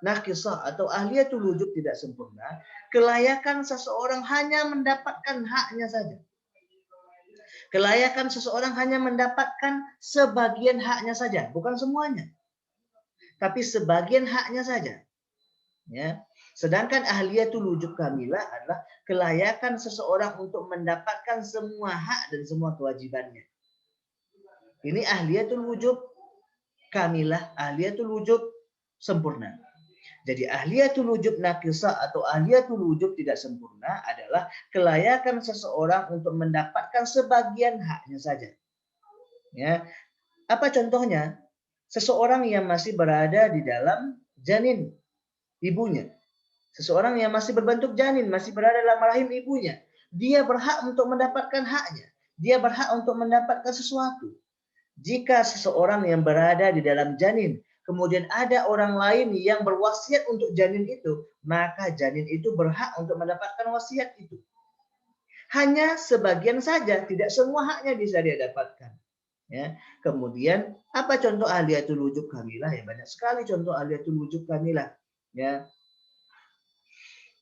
Speaker 1: naqisah atau ahliyatul wujub tidak sempurna? Kelayakan seseorang hanya mendapatkan haknya saja. Kelayakan seseorang hanya mendapatkan sebagian haknya saja, bukan semuanya. Tapi sebagian haknya saja. Ya. Sedangkan ahliyatul wujub kamilah adalah kelayakan seseorang untuk mendapatkan semua hak dan semua kewajibannya. Ini ahliyatul wujub kamilah, ahliyatul wujub sempurna. Jadi ahliyatul wujub naqisah atau ahliyatul wujub tidak sempurna adalah kelayakan seseorang untuk mendapatkan sebagian haknya saja. Ya. Apa contohnya? Seseorang yang masih berada di dalam janin ibunya. Seseorang yang masih berbentuk janin, masih berada dalam rahim ibunya, dia berhak untuk mendapatkan haknya. Dia berhak untuk mendapatkan sesuatu. Jika seseorang yang berada di dalam janin, kemudian ada orang lain yang berwasiat untuk janin itu, maka janin itu berhak untuk mendapatkan wasiat itu. Hanya sebagian saja, tidak semua haknya bisa dia dapatkan. Ya. Kemudian apa contoh ahliyatul wujub kamilah? Ya, banyak sekali contoh ahliyatul wujub kamilah. Ya.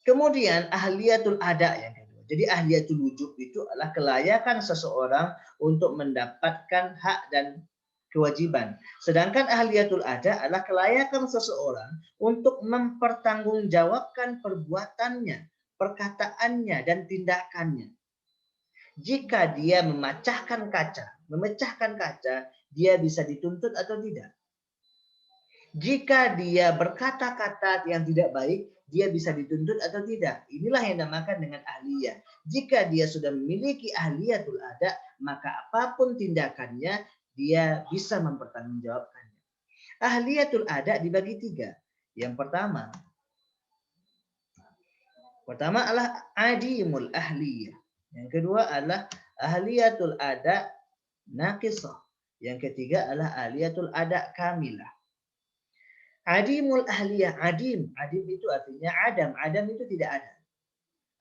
Speaker 1: Kemudian ahliyatul ada yang kedua. Jadi ahliyatul wujub itu adalah kelayakan seseorang untuk mendapatkan hak dan kewajiban. Sedangkan ahliyatul ada adalah kelayakan seseorang untuk mempertanggungjawabkan perbuatannya, perkataannya, dan tindakannya. Jika dia memecahkan kaca, dia bisa dituntut atau tidak. Jika dia berkata-kata yang tidak baik, dia bisa dituntut atau tidak. Inilah yang dinamakan dengan ahliyah. Jika dia sudah memiliki ahliyatul ada, maka apapun tindakannya, dia bisa mempertanggungjawabkannya. Ahliyatul ada dibagi 3. Yang pertama adalah adimul ahliyah. Yang kedua adalah ahliyatul ada naqisah. Yang ketiga adalah ahliyatul ada kamilah. Adimul ahliyah, adim itu artinya adam. Adam itu tidak ada.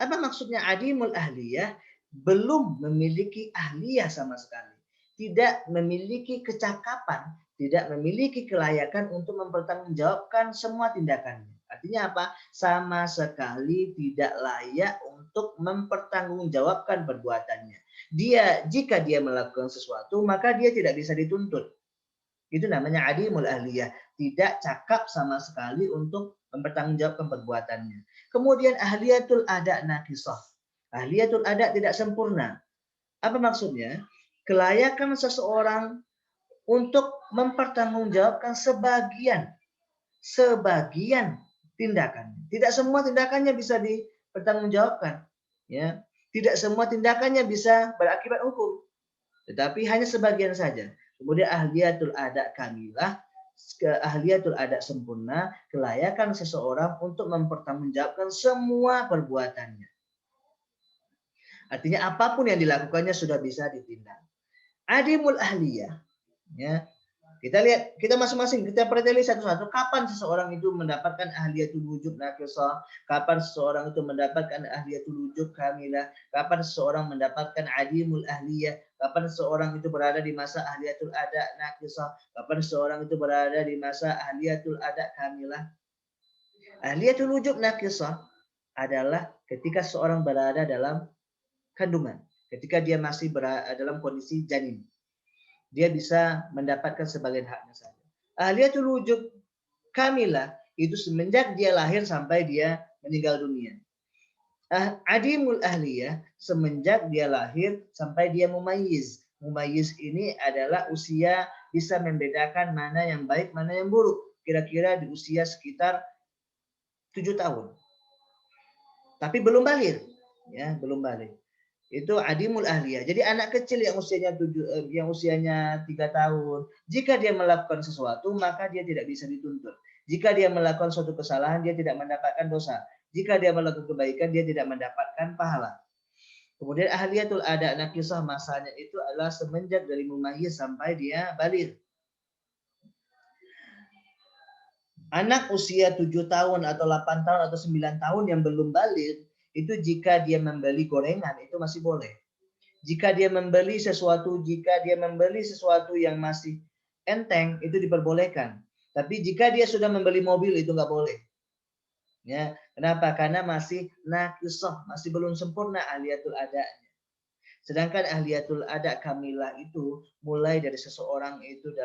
Speaker 1: Apa maksudnya adimul ahliyah? Belum memiliki ahliyah sama sekali. Tidak memiliki kecakapan, tidak memiliki kelayakan untuk mempertanggungjawabkan semua tindakannya. Artinya apa? Sama sekali tidak layak untuk mempertanggungjawabkan perbuatannya. Jika dia melakukan sesuatu, maka dia tidak bisa dituntut. Itu namanya adimul ahliyah. Tidak cakap sama sekali untuk mempertanggungjawabkan perbuatannya. Kemudian ahliyatul ada naqisah. Ahliyatul ada tidak sempurna. Apa maksudnya? Kelayakan seseorang untuk mempertanggungjawabkan sebagian tindakannya. Tidak semua tindakannya bisa dipertanggungjawabkan. Ya. Tidak semua tindakannya bisa berakibat hukum. Tetapi hanya sebagian saja. Kemudian ahliyatul ada kamilah, ahliyatul ada sempurna, kelayakan seseorang untuk mempertanggungjawabkan semua perbuatannya. Artinya apapun yang dilakukannya sudah bisa ditindak. Adimul ahliyah, ya. Kita lihat, kita masing-masing, kita perhatikan satu-satu. Kapan seseorang itu mendapatkan ahliyatul wujub naqisah? Kapan seseorang itu mendapatkan ahliyatul wujub kamilah? Kapan seseorang mendapatkan adimul ahliyah? Kapan seseorang itu berada di masa ahliyatul ada naqisah? Kapan seseorang itu berada di masa ahliyatul ada kamilah? Ahliyatul wujub naqisah adalah ketika seseorang berada dalam kandungan, ketika dia masih berada dalam kondisi janin. Dia bisa mendapatkan sebagian haknya saja. Ahliyatul wujub kamilah itu semenjak dia lahir sampai dia meninggal dunia. Adimul ahliyah semenjak dia lahir sampai dia mumayyiz. Mumayyiz ini adalah usia bisa membedakan mana yang baik, mana yang buruk. Kira-kira di usia sekitar 7 tahun. Tapi belum balik, ya, belum balik. Itu adimul ahliyah. Jadi anak kecil yang usianya 3 tahun, jika dia melakukan sesuatu maka dia tidak bisa dituntut. Jika dia melakukan suatu kesalahan dia tidak mendapatkan dosa. Jika dia melakukan kebaikan dia tidak mendapatkan pahala. Kemudian ahliyatul ada naqisah masanya itu adalah semenjak dari mumayyiz sampai dia balik. Anak usia 7 tahun atau 8 tahun atau 9 tahun yang belum balik itu jika dia membeli gorengan itu masih boleh. Jika dia membeli sesuatu yang masih enteng itu diperbolehkan. Tapi jika dia sudah membeli mobil itu nggak boleh. Ya, kenapa? Karena masih naqisah, masih belum sempurna ahliyatul adanya. Sedangkan ahliyatul ada kamilah itu mulai dari seseorang itu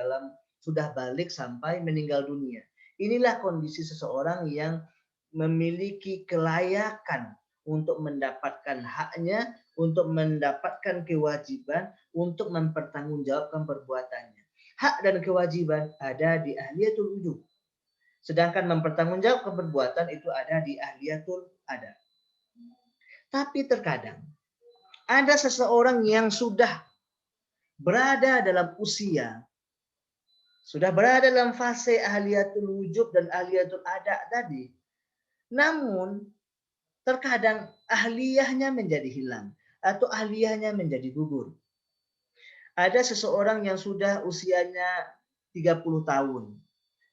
Speaker 1: sudah balik sampai meninggal dunia. Inilah kondisi seseorang yang memiliki kelayakan untuk mendapatkan haknya, untuk mendapatkan kewajiban, untuk mempertanggungjawabkan perbuatannya. Hak dan kewajiban ada di ahliyatul wujub. Sedangkan mempertanggungjawabkan perbuatan itu ada di ahliyatul ada. Tapi terkadang ada seseorang yang sudah berada dalam usia, sudah berada dalam fase ahliyatul wujub dan ahliyatul ada tadi, Namun terkadang ahliyahnya menjadi hilang atau ahliyahnya menjadi gugur. Ada seseorang yang sudah usianya 30 tahun.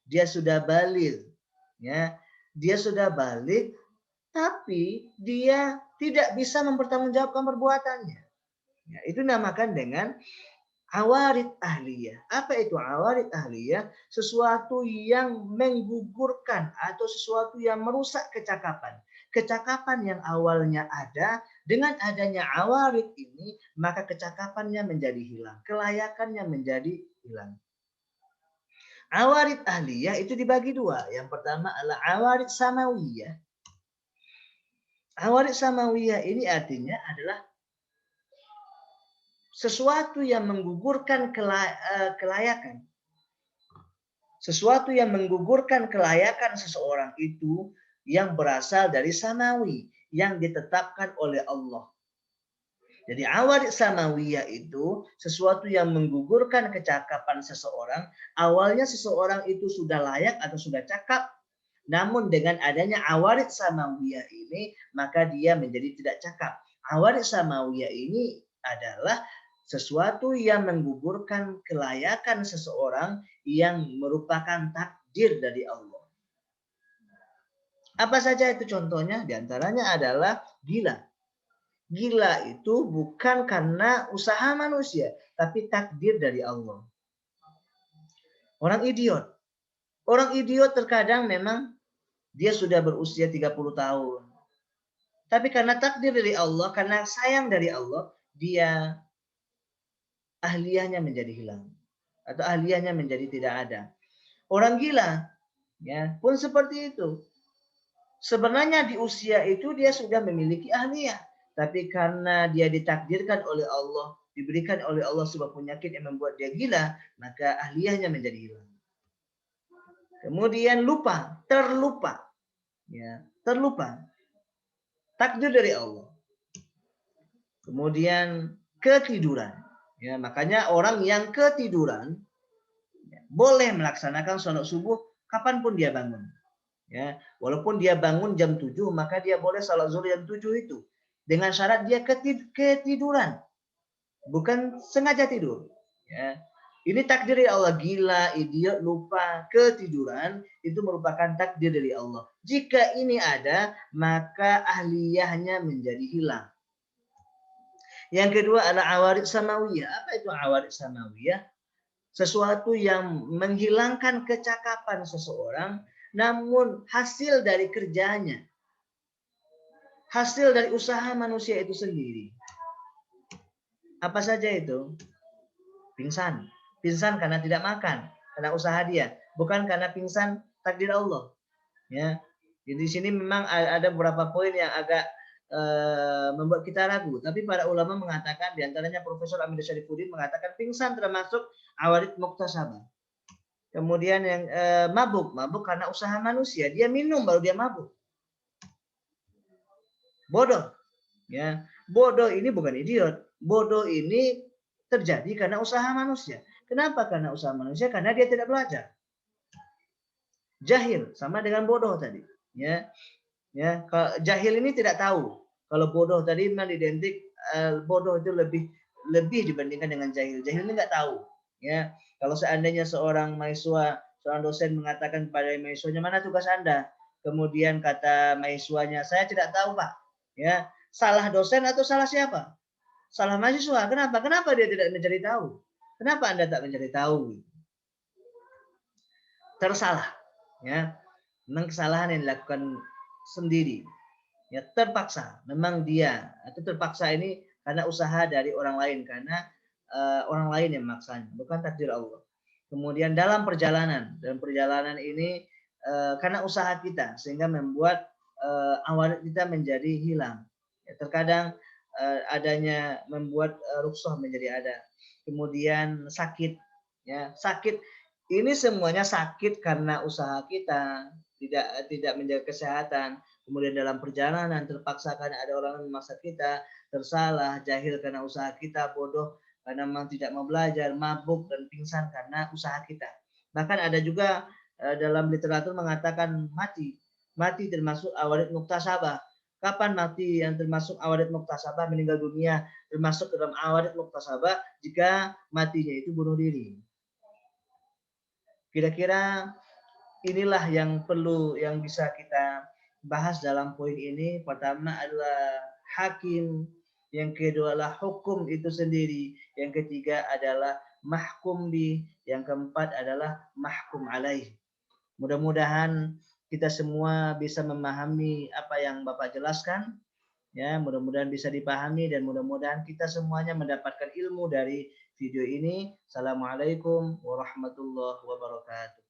Speaker 1: Dia sudah balik, ya. Dia sudah balik tapi dia tidak bisa mempertanggungjawabkan perbuatannya. Ya, itu namakan dengan awarid ahliyah. Apa itu awarid ahliyah? Sesuatu yang menggugurkan atau sesuatu yang merusak kecakapan. Kecakapan yang awalnya ada, dengan adanya awarid ini, maka kecakapannya menjadi hilang. Kelayakannya menjadi hilang. Awarid ahliyah itu dibagi dua. Yang pertama adalah awarid samawiyah. Awarid samawiyah ini artinya adalah sesuatu yang menggugurkan kelayakan. Sesuatu yang menggugurkan kelayakan seseorang itu yang berasal dari samawi, yang ditetapkan oleh Allah. Jadi awarid samawiyah itu sesuatu yang menggugurkan kecakapan seseorang. Awalnya seseorang itu sudah layak atau sudah cakap, namun dengan adanya awarid samawiyah ini, maka dia menjadi tidak cakap. Awarid samawiyah ini adalah sesuatu yang menggugurkan kelayakan seseorang yang merupakan takdir dari Allah. Apa saja itu contohnya? Di antaranya adalah gila. Gila itu bukan karena usaha manusia, tapi takdir dari Allah. Orang idiot. Orang idiot terkadang memang dia sudah berusia 30 tahun. Tapi karena takdir dari Allah, karena sayang dari Allah, dia ahliyahnya menjadi hilang. Atau ahliyahnya menjadi tidak ada. Orang gila, ya pun seperti itu. Sebenarnya di usia itu dia sudah memiliki ahliyah. Tapi karena dia ditakdirkan oleh Allah, diberikan oleh Allah sebuah penyakit yang membuat dia gila, maka ahliyahnya menjadi hilang. Kemudian lupa, terlupa. Ya, terlupa. Takdir dari Allah. Kemudian ketiduran. Ya, makanya orang yang ketiduran ya, boleh melaksanakan sholat subuh kapanpun dia bangun. Ya, walaupun dia bangun jam 7, maka dia boleh salat zuhur jam 7 itu. Dengan syarat dia ketiduran. Bukan sengaja tidur. Ya. Ini takdir dari Allah. Gila, idiot, lupa, ketiduran. Itu merupakan takdir dari Allah. Jika ini ada, maka ahliyahnya menjadi hilang. Yang kedua adalah awarid samawiyah. Apa itu awarid samawiyah? Sesuatu yang menghilangkan kecakapan seseorang, namun hasil dari kerjanya, hasil dari usaha manusia itu sendiri. Apa saja itu? Pingsan. Pingsan karena tidak makan, karena usaha dia, bukan karena pingsan takdir Allah. Ya. Jadi di sini memang ada beberapa poin yang agak membuat kita ragu. Tapi para ulama mengatakan, diantaranya Profesor Amir Syarifuddin mengatakan pingsan termasuk awarid muktasabah. Kemudian yang mabuk karena usaha manusia, dia minum baru dia mabuk. Bodoh, ya. Bodoh ini bukan idiot. Bodoh ini terjadi karena usaha manusia. Kenapa karena usaha manusia? Karena dia tidak belajar. Jahil sama dengan bodoh tadi, ya. Ya, jahil ini tidak tahu. Kalau bodoh tadi memang identik bodoh itu lebih dibandingkan dengan jahil. Jahil ini nggak tahu, ya. Kalau seandainya seorang mahasiswa, seorang dosen mengatakan kepada mahasiswanya, mana tugas Anda? Kemudian kata mahasiswanya, saya tidak tahu Pak. Ya, salah dosen atau salah siapa? Salah mahasiswa. Kenapa? Kenapa dia tidak mencari tahu? Kenapa Anda tak mencari tahu? Tersalah. Ya, memang kesalahan yang dilakukan sendiri. Ya, terpaksa. Memang dia atau terpaksa ini karena usaha dari orang lain, karena orang lain yang memaksanya, bukan takdir Allah. Kemudian dalam perjalanan ini karena usaha kita sehingga membuat awal kita menjadi hilang. Ya, terkadang adanya membuat rukhsah menjadi ada. Kemudian sakit, ya sakit. Ini semuanya sakit karena usaha kita tidak menjaga kesehatan. Kemudian dalam perjalanan terpaksa karena ada orang yang memaksa kita, tersalah, jahil karena usaha kita, bodoh karena memang tidak mau belajar, mabuk dan pingsan karena usaha kita. Bahkan ada juga dalam literatur mengatakan mati mati termasuk awarid muktasabah. Kapan mati yang termasuk awarid muktasabah, meninggal dunia termasuk dalam awarid muktasabah jika matinya itu bunuh diri. Kira-kira inilah yang perlu yang bisa kita bahas dalam poin ini. Pertama adalah hakim, yang kedua adalah hukum itu sendiri, yang ketiga adalah mahkum bi, yang keempat adalah mahkum alaih. Mudah-mudahan kita semua bisa memahami apa yang Bapak jelaskan. Ya, mudah-mudahan bisa dipahami dan mudah-mudahan kita semuanya mendapatkan ilmu dari video ini. Assalamualaikum warahmatullahi wabarakatuh.